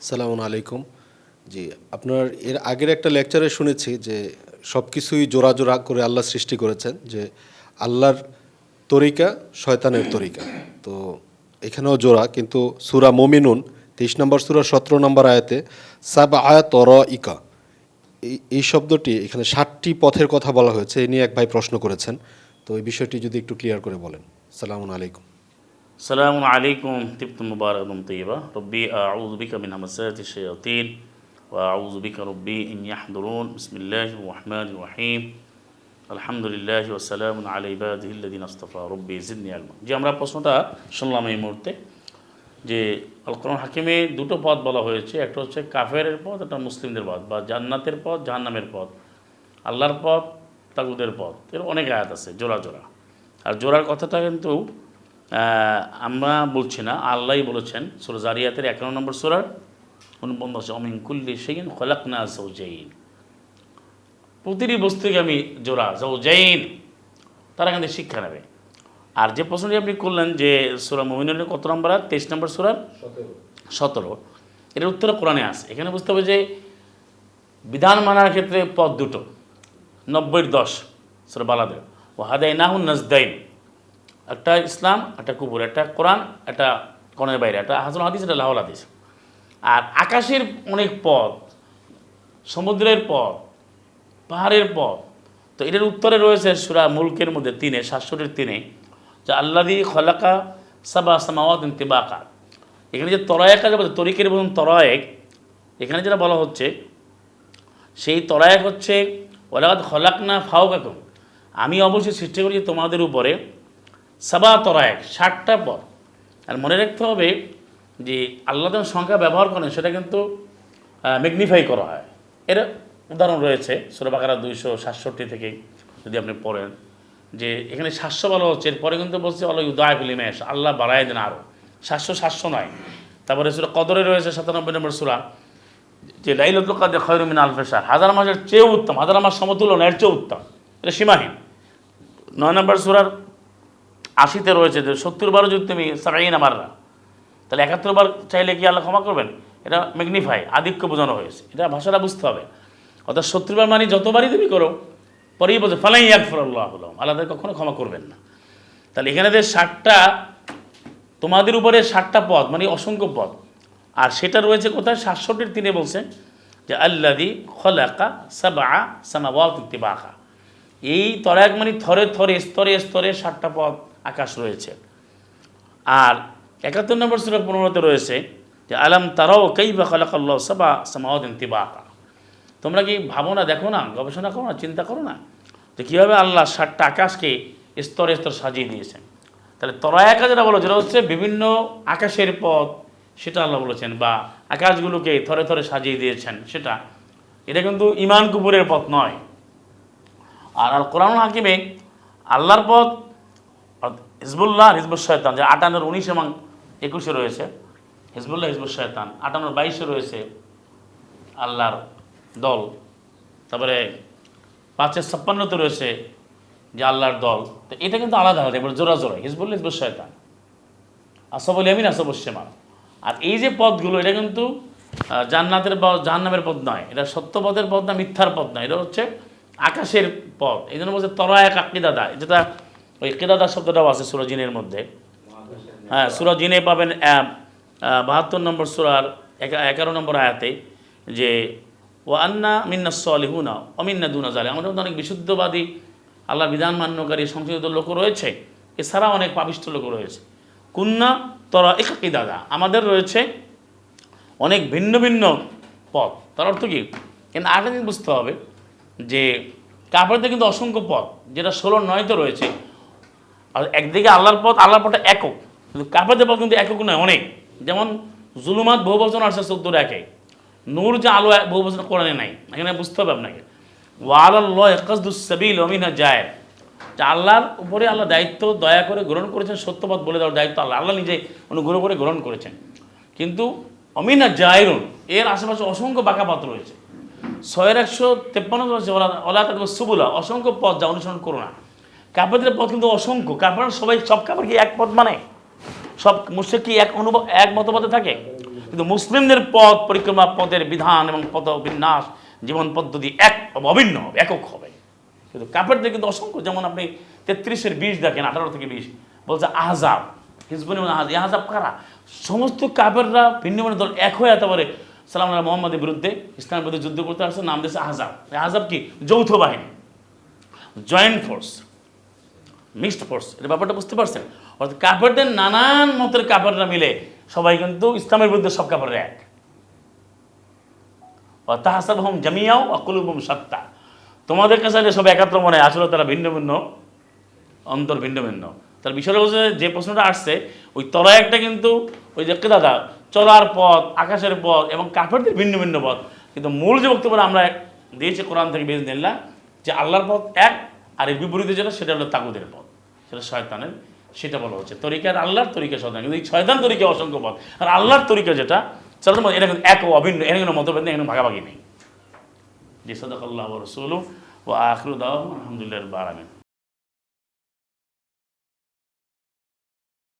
সালামুন আলাইকুম। জি, আপনার এর আগের একটা লেকচারে শুনেছি যে সব কিছুই জোড়া জোড়া করে আল্লাহ সৃষ্টি করেছেন, যে আল্লাহর তরিকা শয়তানের তরিকা। তো এখানেও জোড়া, কিন্তু সূরা মুমিনুন 23 নম্বর সূরা 17 নম্বর আয়াতে সাবআ তরাইকা, এই শব্দটি এখানে 7টি পথের কথা বলা হয়েছে। এই নিয়ে এক ভাই প্রশ্ন করেছেন, তো এই বিষয়টি যদি একটু ক্লিয়ার করে বলেন। সালামুন আলাইকুম। সালামু আলাইকুম তিবতুম মুবারাকুম তৈবা রব্বি আউযু বিকা মিন হামাযাতি শায়াতিন ওয়া আউযু বিকা রব্বি আন ইয়াহদুরুন বিসমিল্লাহির রহমানির রহিম আলহামদুলিল্লাহি ওয়া সালামুন আলা ইবাদিহিল্লাযিনা ইসতাফা রব্বি জিদনি ইলমা। যে আমরা প্রশ্নটা শুনলাম এই মুহূর্তে, যে আল কোরআন হাকিমে দুটো পথ বলা হয়েছে, একটা হচ্ছে কাফেরের পথ, একটা মুসলিমদের পথ, বা জান্নাতের পথ জাহান্নামের পথ, আল্লাহর পথ তাগুদের পথ। এর অনেক আয়াত আছে জোড়া জোড়া। আর জোড়ার কথাটা কিন্তু আমরা বলছি না, আল্লাহই বলেছেন সূরা জারিয়াতের 11 নম্বর সূরার 49 অমিন কুল্লি শাইইন খলাকনা যাওজাইন, প্রতিটি বস্তুকে আমি জোড়া যাওজাইন, তারা কিন্তু শিক্ষা নেবে। আর যে প্রশ্নটি আপনি করলেন যে সূরা মুমিনুনের কত নম্বর আয়াত, 23 নম্বর সূরার 17, এর উত্তর কোরআনে আছে। এখানে বুঝতে হবে যে বিধান মানার ক্ষেত্রে পথ দুটো, 90-10 সূরা বালাদের, ও হাদাইনাহুন নাজদাইন, একটা ইসলাম একটা কুকুর, একটা কোরআন একটা কোরআনের বাইরে, একটা হাসান হাদিস একটা লাহল হাদিস। আর আকাশের অনেক পথ, সমুদ্রের পথ, পাহাড়ের পথ। তো এটার উত্তরে রয়েছে সূরা মুলকের মধ্যে 67-3, যে আল্লাযী খলাকা সাবা সামাওয়াতিন তিবাকা। এখানে যে তরায়েক আছে, তরিকের বলুন তরায়েক, এখানে যেটা বলা হচ্ছে সেই তরায়েক হচ্ছে ওয়ালাকাদ খলাকনা ফাওকাকুম, আমি অবশ্যই সৃষ্টি করেছি তোমাদের উপরে সাবা তরায়েক, 60টা পথ। আর মনে রাখতে হবে যে আল্লাহ যখন সংখ্যা ব্যবহার করেন সেটা কিন্তু ম্যাগনিফাই করা হয়। এর উদাহরণ রয়েছে সূরা বাকারা 267 থেকে যদি আপনি পড়েন, যে এখানে 700 বলা হচ্ছে, এরপরে কিন্তু বলছে আল্লাহ ইউদাইফুল লিমা ইয়াশা, আল্লাহ বাড়ায় দেন আরও, 700 নয়। তারপরে সূরা কদরে রয়েছে 97 নম্বর সূরা, যে লাইলাতুল কদর খায়রুম মিন আলফি শাহর, হাজার মাসের চেয়েও উত্তম, হাজার মাস সমতুল্য না, এর চেয়েও উত্তম, এটা সীমাহীন। 9 নম্বর সূরার 80-তে রয়েছে যে 70 বারও যদি তুমি সারাইনা মাররা, তাহলে 71 বার চাইলে কি আল্লাহ ক্ষমা করবেন? এটা ম্যাগনিফাই, আধিক্য বোঝানো হয়েছে, এটা ভাষাটা বুঝতে হবে। অর্থাৎ 70 বার মানে যতবারই তুমি করো, পরেই বলছে ফালাই ইয়াগফিরুল্লাহু লাহুম, আল্লাহ কখনো ক্ষমা করবেন না। তাহলে এখানে যে 60টা তোমাদের উপরে 60টা পদ মানে অসংখ্য পদ, আর সেটা রয়েছে কোথায়? 67-3 বলছে যে আল্লাযী খলাকা সাবআ সামাওয়াতিন তিবাকা, এই তরাক মানে থরে থরে স্তরে স্তরে 60টা পথ আকাশ রয়েছে। আর 71 নম্বর সূরা 15-তে রয়েছে যে আলাম তারাও কাইফা খালাকাল্লাহু সাবআ সামাওয়াতিন তিবাকা, তোমরা কি ভাবো না, দেখো না, গবেষণা করো না, চিন্তা করো না যে কীভাবে আল্লাহ 60টা আকাশকে স্তরে স্তর সাজিয়ে দিয়েছেন। তাহলে তরায়াকা যেটা বলো, যেটা হচ্ছে বিভিন্ন আকাশের পথ, সেটা আল্লাহ বলেছেন, বা আকাশগুলোকে থরে থরে সাজিয়ে দিয়েছেন সেটা, এটা কিন্তু ইমান কুপুরের পথ নয়। আর আল কোরআন হাকিমে আল্লাহর পথ হিজবুল্লাহ হিজবুল শয়তান, যে 58, 19 এবং 21 রয়েছে হিজবুল্লাহ হিজবুল শয়তান, 58, 22 রয়েছে আল্লাহর দল, তারপরে 5-56 রয়েছে যে আল্লাহর দল। তো এটা কিন্তু আলাদা আলাদা, এবার জোড়া জোড়া হিজবুল্লাহ হিজবুল শয়তান, আসবুল ইয়ামিন আসবুল শিমাল। আর এই যে পথগুলো, এটা কিন্তু জান্নাতের বা জাহান্নামের পথ নয়, এটা সত্য পথের পথ না, মিথ্যার পথ নয়, এটা হচ্ছে আকাশের পথ। এই জন্য বলছে তরায়েক আকিদাদা, যেটা ওই কিদাদা শব্দটাও আছে সূরা জিনের মধ্যে। হ্যাঁ, সূরা জিনে পাবেন 72 নম্বর সূরার 11 নম্বর আয়াতে, যে ও আন্না মিন্না সলিহুনা অমিন্না দুনা জালে, আমাদের মধ্যে অনেক বিশুদ্ধবাদী আল্লাহ বিধান মান্যকারী সংশোধিত লোক রয়েছে, এছাড়া অনেক পাপিষ্ঠ লোক রয়েছে। কুন্না তরা একাকিদাদা, আমাদের রয়েছে অনেক ভিন্ন ভিন্ন পথ। তার অর্থ কি? কিন্তু আরেকটা জিনিস বুঝতে হবে যে কাফেরদের কিন্তু অসংখ্য পথ, যেটা 16-9-তে রয়েছে। আর একদিকে আল্লাহর পথটা একক, কিন্তু কাফেরদের পথ কিন্তু একক নয়, অনেক। যেমন জুলুমাত বহু বচন আসছে 14-1, নূর যে আলো বহু বচন কোরআনে নাই, এখানে বুঝতে হবে আপনাকে। ওয়ালাল্লাহি কাসদুস সাবিল ওয়া মিনহা জায়ের, যে আল্লাহর উপরে আল্লাহ দায়িত্ব দয়া করে গ্রহণ করেছেন, সত্যপথ বলে দেওয়ার দায়িত্ব আল্লাহ নিজে অনুগ্রহ করে গ্রহণ করেছেন। কিন্তু অমিনা জায়রুন, এর আশেপাশে অসংখ্য বাঁকা পথ রয়েছে। 6153 ওলা তাদের সুবুলা, অসংখ্য পথ যা অনুসরণ করো না। কাফেরদের পথ কিন্তু অসংখ্য। কাফের সবাই, সব কাফের কি এক পথ মানে? সব মুশরিক কি এক মতবাদে থাকে? কিন্তু মুসলিমদের পথ পরিক্রমা পথের বিধান এবং পথ বিন্যাস জীবন পদ্ধতি এক অভিন্ন হবে, একক হবে। কিন্তু কাফেরদের কিন্তু অসংখ্য, যেমন আপনি 33-এর 20 দেখেন, 18 থেকে 20 বলছে আহজাব, হিজবুল আহজাব কারা? সমস্ত কাফেররা ভিন্ন ভিন্ন দল এক হয়ে যেতে পারে সালাম আল্লাহ মোহাম্মদের বিরুদ্ধে, ইসলামের বিরুদ্ধে যুদ্ধ করতে আসছে, নাম দিয়েছে আহজাব। আহজাব কি? যৌথ বাহিনী, জয়েন্ট ফোর্স, মিক্সড ফোর্স। এটা ব্যাপারটা বুঝতে পারছেন? অর্থাৎ কাফেরদের নানান মতের কাফেররা মিলে সবাই কিন্তু ইসলামের বিরুদ্ধে সব কাফেররা এক। তাহসাবুহুম জামিয়াও ওয়া কুলুবুহুম শাত্তা। তোমাদের কাছে সব একাত্র মনে হয়, আসলে তারা ভিন্ন ভিন্ন, অন্তর ভিন্ন ভিন্ন। তার বিষয়টা হচ্ছে যে প্রশ্নটা আসছে, ওই তরা একটা কিন্তু ওই যে দাদা চলার পথ, আকাশের পথ এবং কাফেরদের ভিন্ন ভিন্ন পথ। কিন্তু মূল যে বক্তব্যটা আমরা দিয়েছি কোরআন থেকে বিজনিল্লাহ, যে আল্লাহর পথ এক, আর এর বিপরীতে যেটা সেটা হলো তাগুদের পথ, সেটা শয়তানের, সেটা বলা হচ্ছে তরিকার আল্লাহর তরিকা শয়তান। কিন্তু এই শয়তান তরিকা অসংখ্য পথ, আর আল্লাহর তরিকা যেটা চলতে এটা কিন্তু এক ও অভিন্ন, এখানে কোনো মতভেদ নেই, এখানে ভাগাভাগি নেই। জি সাদাকাল্লাহু ওয়া রাসূলুহু ওয়া আখিরু দাওয়ানা আলহামদুলিল্লাহি রাব্বিল আলামিন।